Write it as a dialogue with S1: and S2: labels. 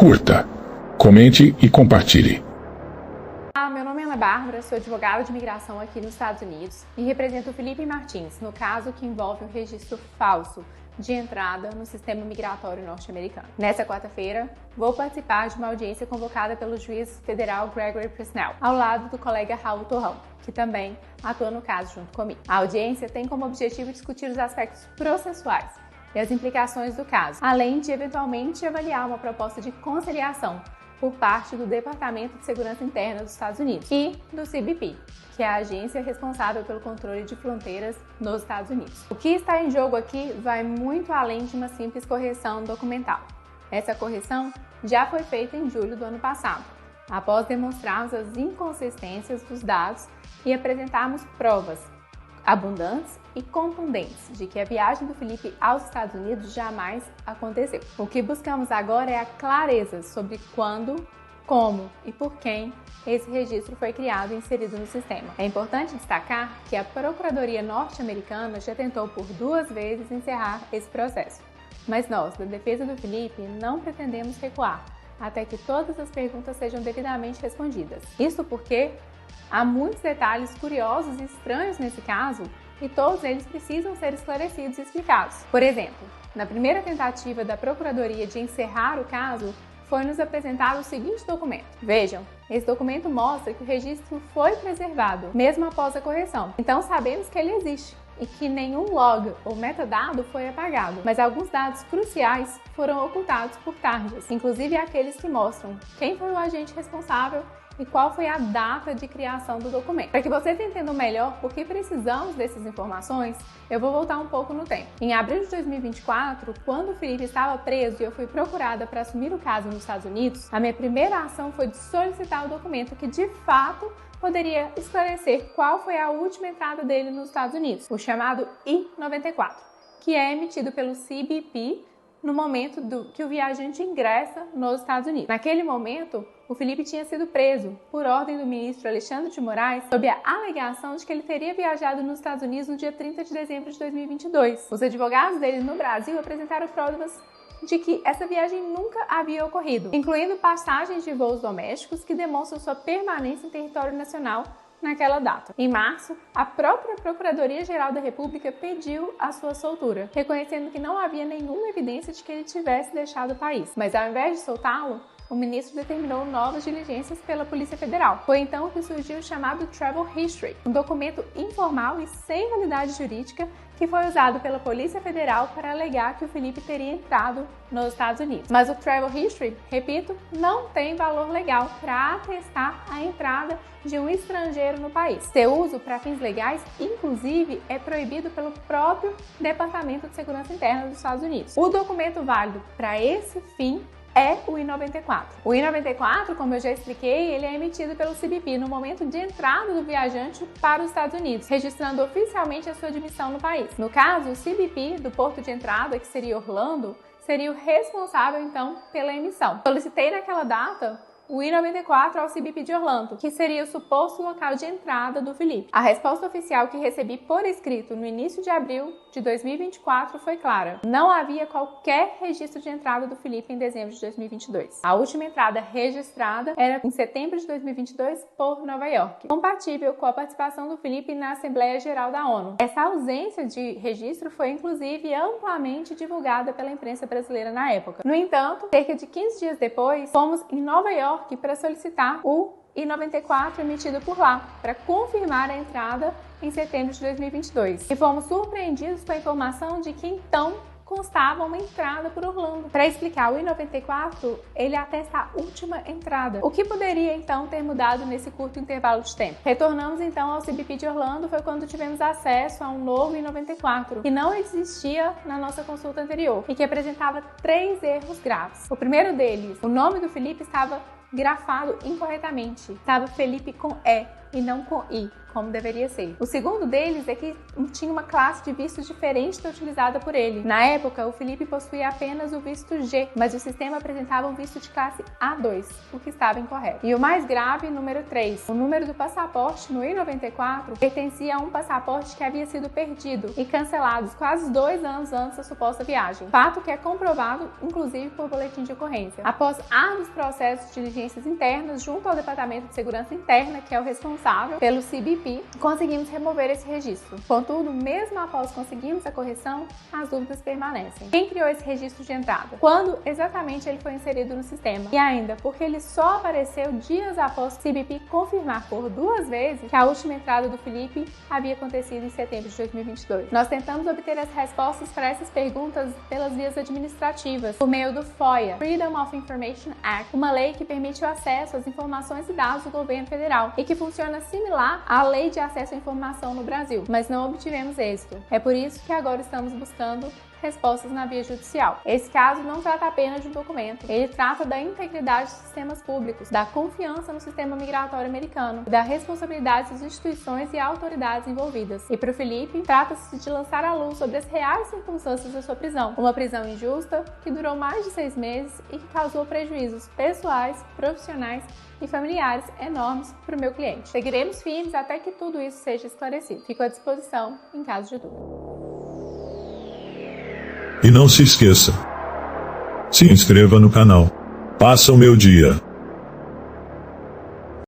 S1: curta, comente e compartilhe.
S2: Meu nome é Ana Bárbara, sou advogada de imigração aqui nos Estados Unidos e represento o Felipe Martins no caso que envolve um registro falso de entrada no sistema migratório norte-americano. Nessa quarta-feira, vou participar de uma audiência convocada pelo juiz federal Gregory Presnell, ao lado do colega Raul Torrão, que também atua no caso junto comigo. A audiência tem como objetivo discutir os aspectos processuais e as implicações do caso, além de eventualmente avaliar uma proposta de conciliação por parte do Departamento de Segurança Interna dos Estados Unidos e do CBP, que é a agência responsável pelo controle de fronteiras nos Estados Unidos. O que está em jogo aqui vai muito além de uma simples correção documental. Essa correção já foi feita em julho do ano passado, após demonstrarmos as inconsistências dos dados e apresentarmos provas abundantes e contundentes de que a viagem do Felipe aos Estados Unidos jamais aconteceu. O que buscamos agora é a clareza sobre quando, como e por quem esse registro foi criado e inserido no sistema. É importante destacar que a Procuradoria norte-americana já tentou por 2 vezes encerrar esse processo, mas nós, da defesa do Felipe, não pretendemos recuar até que todas as perguntas sejam devidamente respondidas. Isso porque há muitos detalhes curiosos e estranhos nesse caso e todos eles precisam ser esclarecidos e explicados. Por exemplo, na primeira tentativa da Procuradoria de encerrar o caso, foi-nos apresentado o seguinte documento. Vejam, esse documento mostra que o registro foi preservado, mesmo após a correção. Então sabemos que ele existe e que nenhum log ou metadado foi apagado, mas alguns dados cruciais foram ocultados por tarjas, inclusive aqueles que mostram quem foi o agente responsável e qual foi a data de criação do documento. Para que vocês entendam melhor por que precisamos dessas informações, eu vou voltar um pouco no tempo. Em abril de 2024, quando o Felipe estava preso e eu fui procurada para assumir o caso nos Estados Unidos, a minha primeira ação foi de solicitar o documento que de fato poderia esclarecer qual foi a última entrada dele nos Estados Unidos, o chamado I-94, que é emitido pelo CBP no momento que o viajante ingressa nos Estados Unidos. Naquele momento, o Felipe tinha sido preso por ordem do ministro Alexandre de Moraes sob a alegação de que ele teria viajado nos Estados Unidos no dia 30 de dezembro de 2022. Os advogados dele no Brasil apresentaram provas de que essa viagem nunca havia ocorrido, incluindo passagens de voos domésticos que demonstram sua permanência em território nacional naquela data. Em março, a própria Procuradoria-Geral da República pediu a sua soltura, reconhecendo que não havia nenhuma evidência de que ele tivesse deixado o país. Mas ao invés de soltá-lo, o ministro determinou novas diligências pela Polícia Federal. Foi então que surgiu o chamado Travel History, um documento informal e sem validade jurídica que foi usado pela Polícia Federal para alegar que o Felipe teria entrado nos Estados Unidos. Mas o Travel History, repito, não tem valor legal para atestar a entrada de um estrangeiro no país. Seu uso para fins legais, inclusive, é proibido pelo próprio Departamento de Segurança Interna dos Estados Unidos. O documento válido para esse fim é o I-94. O I-94, como eu já expliquei, ele é emitido pelo CBP no momento de entrada do viajante para os Estados Unidos, registrando oficialmente a sua admissão no país. No caso, o CBP do porto de entrada, que seria Orlando, seria o responsável, então, pela emissão. Solicitei naquela data o I-94 ao CBP de Orlando, que seria o suposto local de entrada do Felipe. A resposta oficial que recebi por escrito no início de abril de 2024 foi clara. Não havia qualquer registro de entrada do Felipe em dezembro de 2022. A última entrada registrada era em setembro de 2022 por Nova York, compatível com a participação do Felipe na Assembleia Geral da ONU. Essa ausência de registro foi inclusive amplamente divulgada pela imprensa brasileira na época. No entanto, cerca de 15 dias depois, fomos em Nova York para solicitar o I-94 emitido por lá, para confirmar a entrada em setembro de 2022. E fomos surpreendidos com a informação de que então constava uma entrada por Orlando. Para explicar, o I-94, ele atesta a última entrada. O que poderia então ter mudado nesse curto intervalo de tempo? Retornamos então ao CBP de Orlando, foi quando tivemos acesso a um novo I-94, que não existia na nossa consulta anterior e que apresentava 3 erros graves. O primeiro deles, o nome do Felipe estava grafado incorretamente. Estava Felipe com E e não com I, como deveria ser. O segundo deles é que tinha uma classe de vistos diferente da utilizada por ele. Na época, o Felipe possuía apenas o visto G, mas o sistema apresentava um visto de classe A2, o que estava incorreto. E o mais grave, número 3. O número do passaporte no I-94 pertencia a um passaporte que havia sido perdido e cancelado quase 2 anos antes da suposta viagem. Fato que é comprovado, inclusive, por boletim de ocorrência. Após árduos processos de diligências internas junto ao Departamento de Segurança Interna, que é o responsável pelo CBP, conseguimos remover esse registro. Contudo, mesmo após conseguirmos a correção, as dúvidas permanecem. Quem criou esse registro de entrada? Quando exatamente ele foi inserido no sistema? E ainda, porque ele só apareceu dias após o CBP confirmar por 2 vezes que a última entrada do Felipe havia acontecido em setembro de 2022. Nós tentamos obter as respostas para essas perguntas pelas vias administrativas, por meio do FOIA, Freedom of Information Act, uma lei que permite o acesso às informações e dados do governo federal e que funciona similar à Lei de Acesso à Informação no Brasil, mas não obtivemos êxito. É por isso que agora estamos buscando respostas na via judicial. Esse caso não trata apenas de um documento, ele trata da integridade dos sistemas públicos, da confiança no sistema migratório americano, da responsabilidade das instituições e autoridades envolvidas. E para o Felipe, trata-se de lançar a luz sobre as reais circunstâncias da sua prisão. Uma prisão injusta que durou mais de 6 meses e que causou prejuízos pessoais, profissionais e familiares enormes para o meu cliente. Seguiremos firmes até que tudo isso seja esclarecido. Fico à disposição em caso de dúvida.
S3: E não se esqueça, se inscreva no canal. Passa o meu dia.